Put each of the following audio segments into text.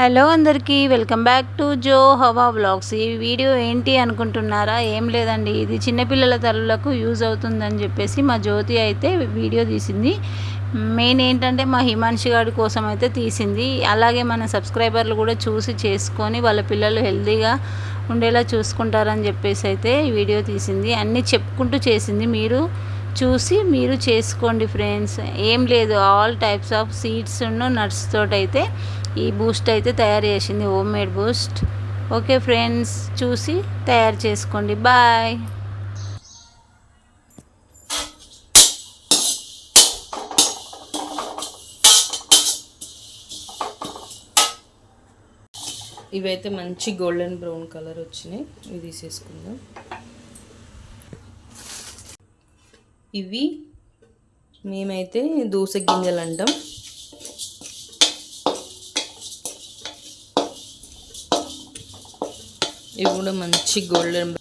Hello అందరికీ welcome back to జో హవా vlogs. ఈ వీడియో ఏంటి అనుకుంటున్నారా? ఏం లేదండి, ఇది చిన్నపిల్లల తల్లులకు యూజ్ అవుతుందని చెప్పేసి మా జ్యోతి అయితే వీడియో తీసింది. మెయిన్ ఏంటంటే మా హిమాన్షి గారి కోసం అయితే తీసింది. అలాగే మన సబ్స్క్రైబర్లు కూడా చూసి చేసుకొని వాళ్ళ పిల్లలు హెల్తీగా ఉండేలా చూసుకుంటారని చెప్పేసి అయితే వీడియో తీసింది. అన్నీ చెప్పుకుంటూ చేసింది. మీరు చేసుకోండి ఫ్రెండ్స్. ఏం లేదు, all types of seeds nuts తోటైతే ఈ బూస్ట్ అయితే తయారు చేసింది, homemade boost. Okay friends, చూసి తయారు చేసుకోండి. బాయ్. ఇవైతే మంచి గోల్డెన్ బ్రౌన్ కలర్ వచ్చినాయి, ఇవి తీసేసుకుందాం. ఇవి మేమైతే దోస గింజలు అంటాం. ఇవి కూడా మంచి గోల్డెన్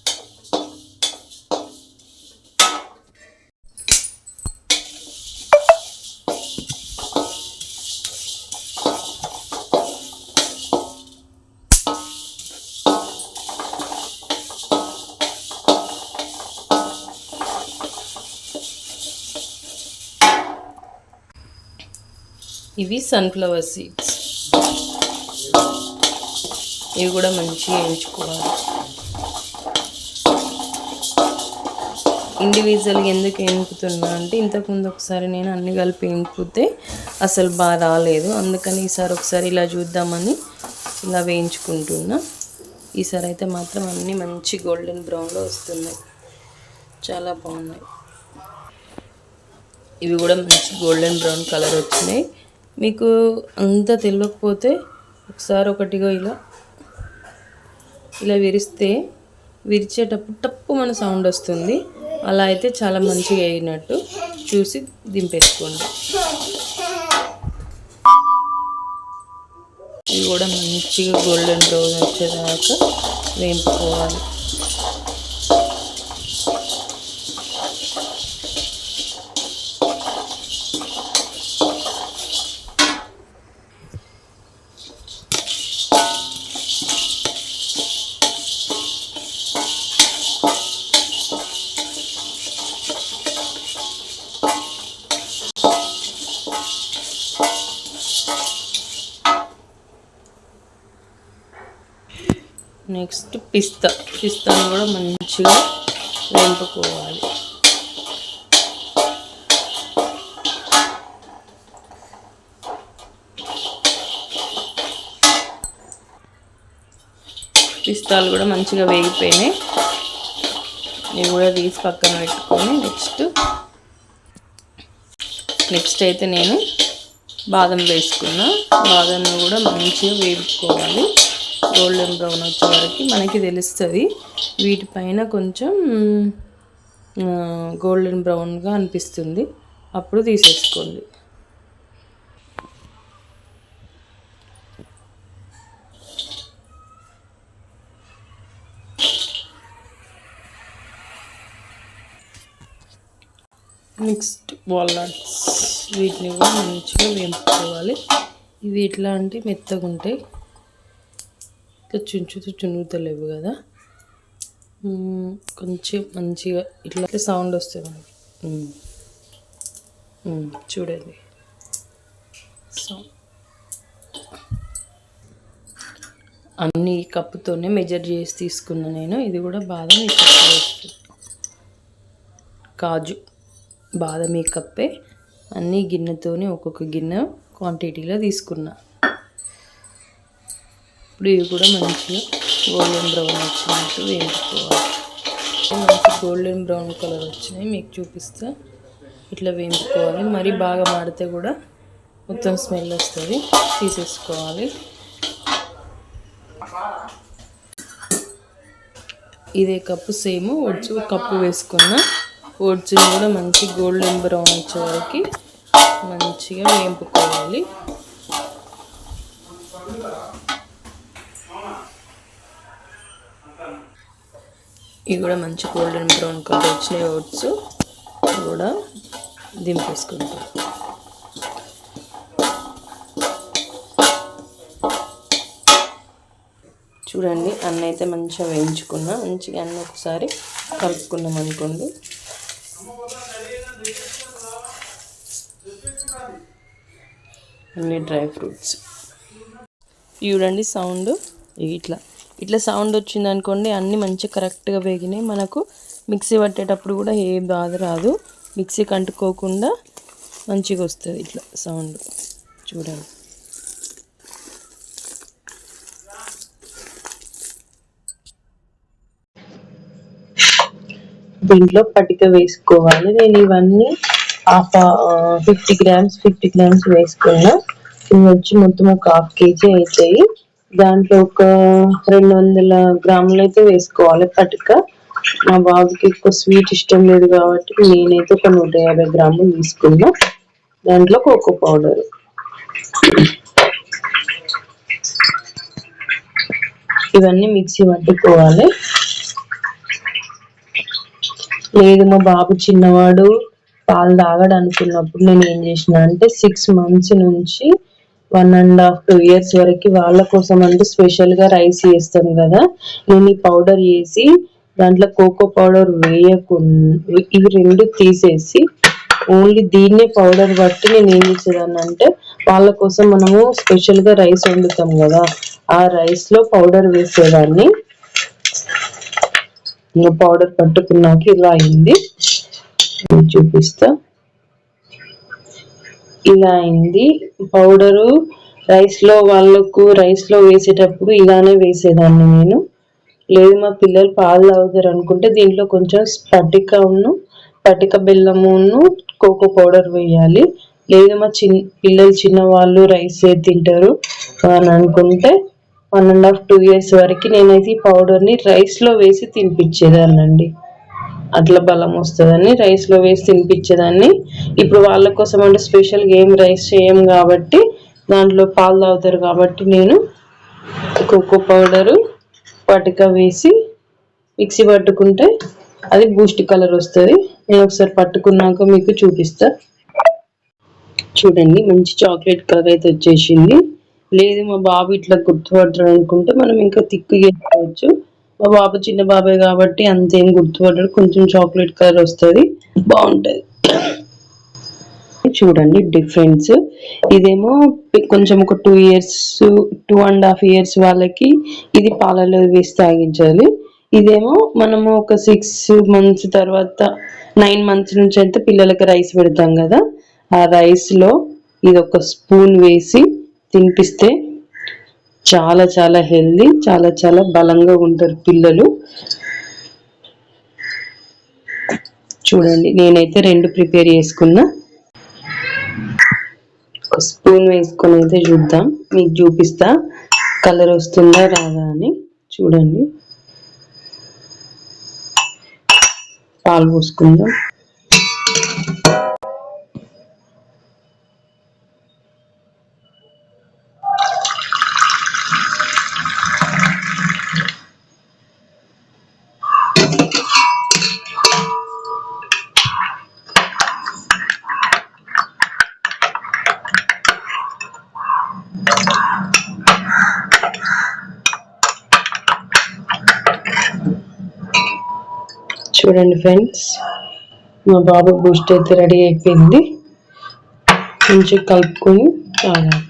ఇవి సన్ఫ్లవర్ సీడ్స్, ఇవి కూడా మంచిగా వేయించుకోవాలి. ఇండివిజువల్గా ఎందుకు వేయింపుతున్నా అంటే, ఇంతకుముందు ఒకసారి నేను అన్ని కలిపి వేయింపితే అసలు బాగా రాలేదు. అందుకని ఈసారి ఒకసారి ఇలా చూద్దామని ఇలా వేయించుకుంటున్నా. ఈసారి అయితే మాత్రం అన్నీ మంచి గోల్డెన్ బ్రౌన్లో వస్తున్నాయి, చాలా బాగున్నాయి. ఇవి కూడా మంచి గోల్డెన్ బ్రౌన్ కలర్ వచ్చినాయి. మీకు అంత తెలియకపోతే ఒకసారి ఒకటిగా ఇలా విరిచేటప్పుడు టప్పు మన సౌండ్ వస్తుంది. అలా అయితే చాలా మంచిగా అయినట్టు చూసి దింపేసుకోండి. ఇవి కూడా మంచిగా గోల్డెన్ బ్రౌన్ వచ్చేదాకా వేయించుకోవాలి. నెక్స్ట్ పిస్తాను కూడా మంచిగా వేయించుకోవాలి. పిస్తాలు కూడా మంచిగా వేగిపోయినాయి. ఇవి కూడా తీసి పక్కన పెట్టుకొని నెక్స్ట్ అయితే నేను బాదం వేసుకున్నా. బాదం కూడా మంచిగా వేపుకోవాలి. గోల్డెన్ బ్రౌన్ వచ్చే వరకు మనకి తెలుస్తుంది. వీటిపైన కొంచెం గోల్డెన్ బ్రౌన్గా అనిపిస్తుంది, అప్పుడు తీసేసుకోండి. నెక్స్ట్ వాల్నట్స్, వీటిని కూడా మంచిగా వేపుకోవాలి. ఇవి ఎట్లా అంటే మెత్తగా ఉంటాయి, ఇట్లా చునుగుతలేవు కదా, కొంచెం మంచిగా ఇట్లా సౌండ్ వస్తుంది మనకి. చూడండి, అన్ని కప్పుతోనే మెజర్ చేసి తీసుకున్నా నేను. ఇది కూడా బాదం ఈ కప్పు వేస్తుంది, కాజు బాదం ఈ కప్పే. అన్నీ గిన్నెతోనే ఒక్కొక్క గిన్నె క్వాంటిటీలో తీసుకున్నా. ఇప్పుడు ఇవి కూడా మంచిగా గోల్డెన్ బ్రౌన్ వచ్చినట్టు వేయించుకోవాలి. మంచి గోల్డెన్ బ్రౌన్ కలర్ వచ్చినాయి, మీకు చూపిస్తా. ఇట్లా వేయించుకోవాలి. మరీ బాగా మాడితే కూడా మొత్తం స్మెల్ వస్తుంది, తీసేసుకోవాలి. ఇదే కప్పు సేమ్ ఓట్స్ కప్పు వేసుకున్నా. ఓట్స్ కూడా మంచి గోల్డెన్ బ్రౌన్ వచ్చే వరకు మంచిగా వేయించుకోవాలి. ఇవి కూడా మంచి గోల్డెన్ బ్రౌన్ కలర్ వచ్చినాయి. ఓట్స్ కూడా దింపేసుకుంటాం. చూడండి అన్న అయితే మంచిగా వేయించుకున్నా. మంచిగా అన్న ఒకసారి కలుపుకున్నాం అనుకోండి. అన్ని డ్రై ఫ్రూట్స్ చూడండి సౌండ్ ఇట్లా సౌండ్ వచ్చింది అనుకోండి, అన్నీ మంచిగా కరెక్ట్గా వేగినాయి. మనకు మిక్సీ పట్టేటప్పుడు కూడా ఏ బాధ రాదు, మిక్సీకి అంటుకోకుండా మంచిగా వస్తుంది ఇట్లా సౌండ్. చూడండి దీంట్లో పటిక వేసుకోవాలి. నేను ఇవన్నీ 50 గ్రామ్స్ వేసుకున్నా. ఇవి వచ్చి మొత్తం ఒక 1/2 kg అవుతాయి. దాంట్లో ఒక 200 గ్రాములు అయితే వేసుకోవాలి పటిక. మా బాబుకి ఎక్కువ స్వీట్ ఇష్టం లేదు కాబట్టి నేనైతే ఒక 150 గ్రాములు తీసుకున్నా. దాంట్లో కోకో పౌడర్, ఇవన్నీ మిక్సీ పట్టుకోవాలి. లేదు మా బాబు చిన్నవాడు పాలు తాగడు అనుకున్నప్పుడు నేను ఏం చేసిన అంటే 6 months నుంచి 1.5 2 years వరకు వాళ్ళ కోసం అంటే స్పెషల్గా రైస్ చేస్తాం కదా, నేను ఈ పౌడర్ వేసి దాంట్లో కోకో పౌడర్ వేయకుండా ఇవి రెండు తీసేసి ఓన్లీ దీన్నే పౌడర్ బట్టి నేను ఏం చేసేదాన్ని అంటే వాళ్ళ కోసం మనము స్పెషల్గా రైస్ వండుతాం కదా, ఆ రైస్లో పౌడర్ వేసేదాన్ని. ఇంకా పౌడర్ పట్టుకున్నాక ఇలా అయింది, చూపిస్తా. ఇలా అయింది పౌడరు. రైస్లో వేసేటప్పుడు ఇలానే వేసేదాన్ని నేను. లేదు మా పిల్లలు పాలు తాగుతారు అనుకుంటే దీంట్లో కొంచెం పటిక బెల్లమును కోకో పౌడర్ వేయాలి. లేదు మా పిల్లలు చిన్నవాళ్ళు రైస్ తింటారు అని అనుకుంటే 1.5 2 years వరకు నేనైతే ఈ పౌడర్ని రైస్లో వేసి తినిపించేదాన్నండి. అట్లా బలం వస్తుందని రైస్లో వేసి తినిపించేదాన్ని. ఇప్పుడు వాళ్ళ కోసం అంటే స్పెషల్గా ఏం రైస్ చేయం కాబట్టి దాంట్లో పాలు తాగుతారు కాబట్టి నేను కోకో పౌడరు పటిక వేసి మిక్సీ పట్టుకుంటే అది బూస్ట్ కలర్ వస్తుంది. నేను ఒకసారి పట్టుకున్నాక మీకు చూపిస్తా. చూడండి మంచి చాక్లెట్ కలర్ అయితే వచ్చేసింది. లేదు మా బాబు ఇట్లా గుర్తుపడతాడు అనుకుంటే మనం ఇంకా థిక్గా చేసుకోవచ్చు. మా బాబు చిన్న బాబే కాబట్టి అంతేం గుర్తుపడ్డాడు, కొంచెం చాక్లెట్ కలర్ వస్తుంది, బాగుంటుంది. చూడండి డిఫరెన్స్. ఇదేమో కొంచెం ఒక 2.5 years వాళ్ళకి ఇది పాలలో వేసి తాగించాలి. ఇదేమో మనము ఒక 6 months తర్వాత 9 months నుంచి అయితే పిల్లలకి రైస్ పెడతాం కదా, ఆ రైస్లో ఇది ఒక స్పూన్ వేసి తినిపిస్తే చాలా చాలా హెల్దీ, చాలా చాలా బలంగా ఉంటారు పిల్లలు. చూడండి నేనైతే 2 ప్రిపేర్ చేసుకున్నా. ఒక స్పూన్ వేసుకొని అయితే చూద్దాం, మీకు చూపిస్తా కలర్ వస్తుందా రాదా అని. చూడండి పాలు పోసుకుందాం. చూడండి ఫ్రెండ్స్, మా బాబు బూస్ట్ అయితే రెడీ అయిపోయింది. మంచిగా కలుపుకొని తాగాలి.